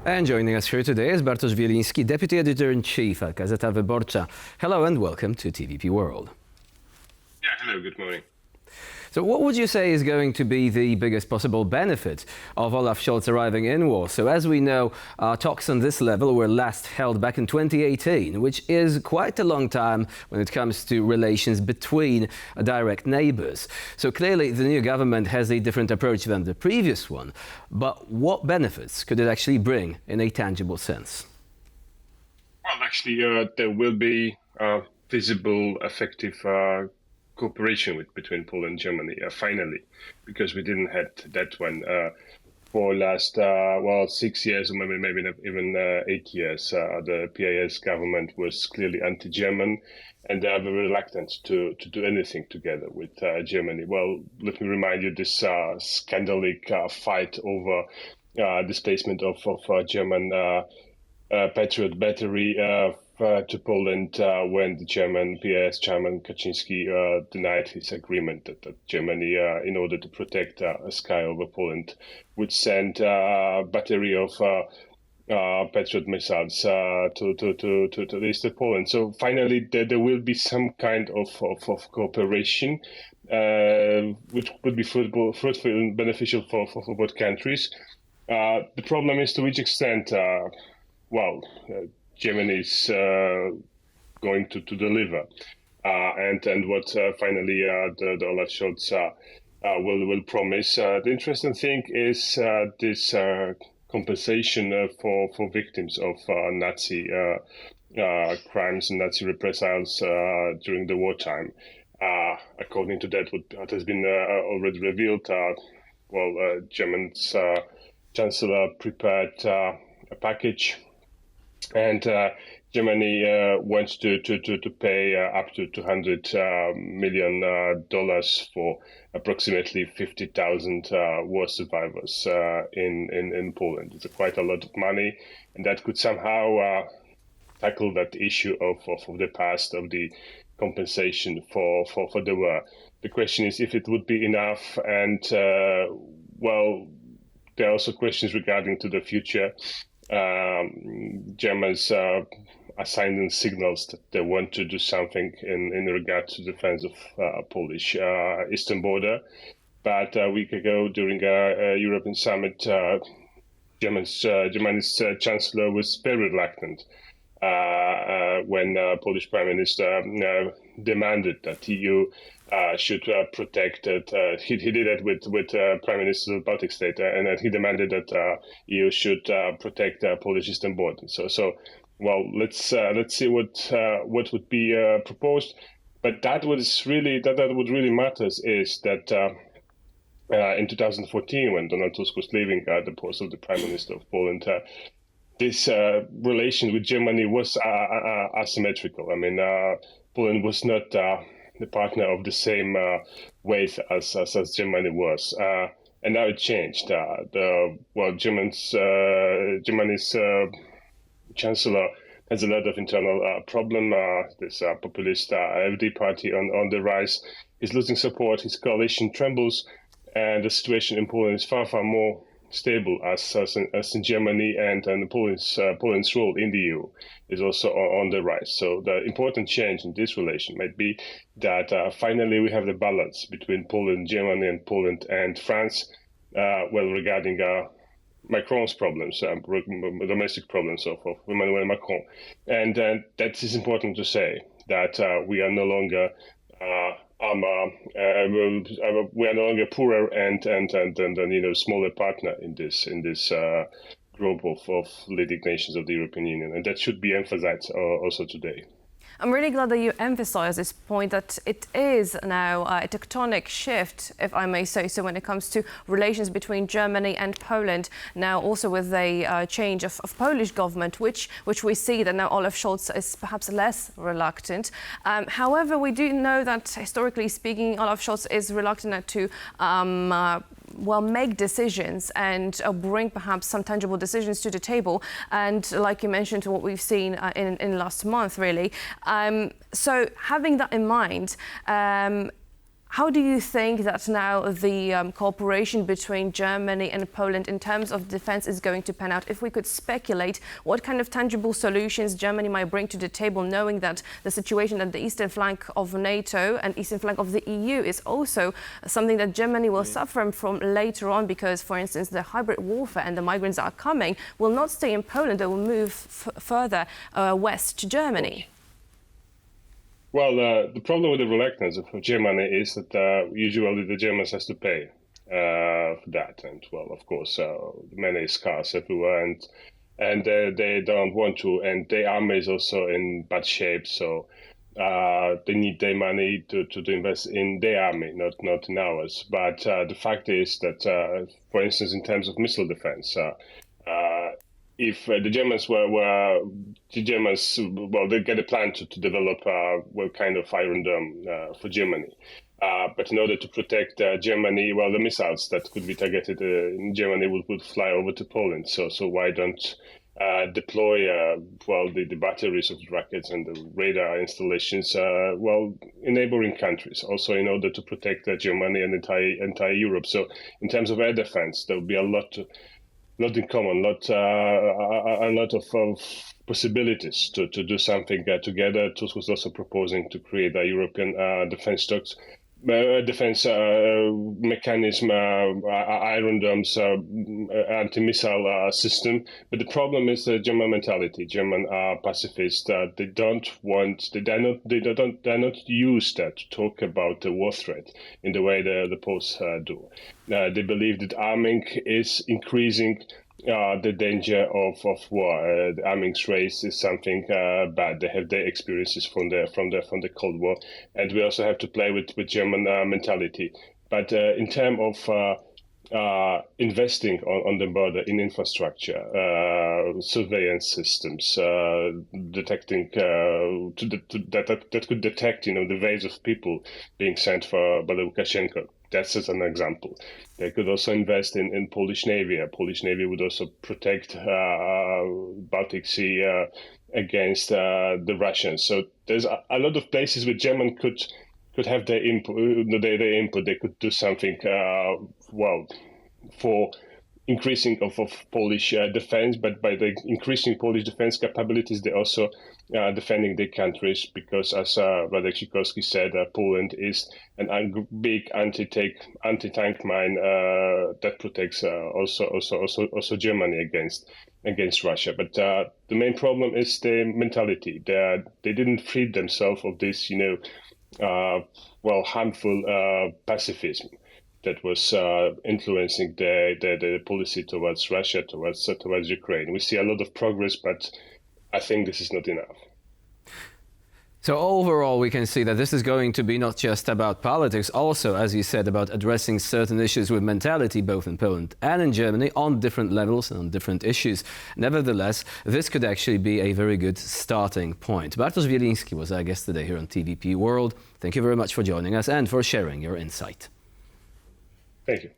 And joining us here today is Bartosz Wieliński, Deputy Editor-in-Chief at Gazeta Wyborcza. Hello and welcome to TVP World. Yeah, hello, good morning. So what would you say is going to be the biggest possible benefit of Olaf Scholz arriving in Warsaw? As we know, talks on this level were last held back in 2018, which is quite a long time when it comes to relations between direct neighbours. So clearly the new government has a different approach than the previous one. But what benefits could it actually bring in a tangible sense? Well, actually, there will be visible, effective cooperation between Poland and Germany, finally, because we didn't have that one for last 6 years, or maybe not even 8 years. The PIS government was clearly anti-German, and they are very reluctant to do anything together with Germany. Well, let me remind you this scandalic fight over displacement of German Patriot battery to Poland when the German PIS chairman Kaczynski denied his agreement that Germany, in order to protect sky over Poland, would send a battery of Patriot missiles to the east of Poland. So finally, there will be some kind of cooperation, which would be fruitful and beneficial for both countries. The problem is to which extent, Germany is going to deliver, and what finally the Olaf Scholz will promise. The interesting thing is this compensation for victims of Nazi crimes and Nazi reprisals during the wartime. According to that, what has been already revealed, German Chancellor prepared a package. And Germany wants to pay up to $200 million for approximately 50,000 war survivors in Poland. It's quite a lot of money, and that could somehow tackle that issue of the past, of the compensation for the war. The question is if it would be enough, and there are also questions regarding to the future. Germans are sending signals that they want to do something in regard to defense of Polish eastern border. But a week ago, during a European summit, Germany's chancellor was very reluctant when Polish Prime Minister demanded that EU should protect it. He did that with Prime Minister of the Baltic State, and he demanded that EU should protect Polish eastern border. So, let's see what would be proposed. But that what really matters is that in 2014, when Donald Tusk was leaving the post of the Prime Minister of Poland, this relation with Germany was asymmetrical. I mean, Poland was not the partner of the same weight as Germany was, and now it changed. Germany's chancellor has a lot of internal problem. This populist AfD party on the rise is losing support. His coalition trembles, and the situation in Poland is far more stable as in Germany, and Poland's role in the EU is also on the rise. So the important change in this relation might be that finally we have the balance between Poland, Germany, and Poland and France. Regarding Macron's problems, domestic problems of Emmanuel Macron, and that is important to say that we are no longer. We are no longer poorer and smaller partner in this group of leading nations of the European Union, and that should be emphasized also today. I'm really glad that you emphasize this point, that it is now a tectonic shift, if I may say so, when it comes to relations between Germany and Poland. Now also with a change of Polish government, which we see that now Olaf Scholz is perhaps less reluctant. However, we do know that historically speaking, Olaf Scholz is reluctant to make decisions and bring perhaps some tangible decisions to the table. And like you mentioned, what we've seen in last month, really. So having that in mind, How do you think that now the cooperation between Germany and Poland in terms of defense is going to pan out? If we could speculate, what kind of tangible solutions Germany might bring to the table, knowing that the situation at the eastern flank of NATO and eastern flank of the EU is also something that Germany will suffer from later on, because, for instance, the hybrid warfare and the migrants that are coming will not stay in Poland, they will move further west to Germany. Well, the problem with the reluctance of Germany is that usually the Germans has to pay for that, and well, of course, money is scarce everywhere, and they don't want to, and their army is also in bad shape, so they need their money to invest in their army, not in ours. But the fact is that, for instance, in terms of missile defense, if the Germans they get a plan to develop kind of Iron Dome for Germany. But in order to protect Germany, well, the missiles that could be targeted in Germany would fly over to Poland. So why don't deploy the batteries of rockets and the radar installations in neighboring countries, also in order to protect Germany and entire Europe. So in terms of air defense, there will be a lot in common, a lot of possibilities to do something together. Tusk was also proposing to create a European defense mechanism, Iron Dome's anti-missile system. But the problem is the German mentality. German pacifists. They're not used to talk about the war threat in the way the Poles do. They believe that arming is increasing the danger of war. The arming race is something bad. They have their experiences from the Cold War, and we also have to play with German mentality. But in terms of investing on the border in infrastructure, surveillance systems, detecting that could detect the waves of people being sent by the Lukashenko. That's just an example. They could also invest in Polish Navy. Polish Navy would also protect Baltic Sea against the Russians. So there's a lot of places where German could have their input. They could do something for increasing of Polish defense, but by the increasing Polish defense capabilities, they also defending their countries, because as Radek Sikorski said, Poland is a big anti-tank mine that protects also Germany against Russia. But the main problem is the mentality. They didn't free themselves of this, harmful pacifism that was influencing the policy towards Russia, towards Ukraine. We see a lot of progress, but I think this is not enough. So overall, we can see that this is going to be not just about politics, also, as you said, about addressing certain issues with mentality, both in Poland and in Germany, on different levels and on different issues. Nevertheless, this could actually be a very good starting point. Bartosz Wieliński was our guest today here on TVP World. Thank you very much for joining us and for sharing your insight. Thank you.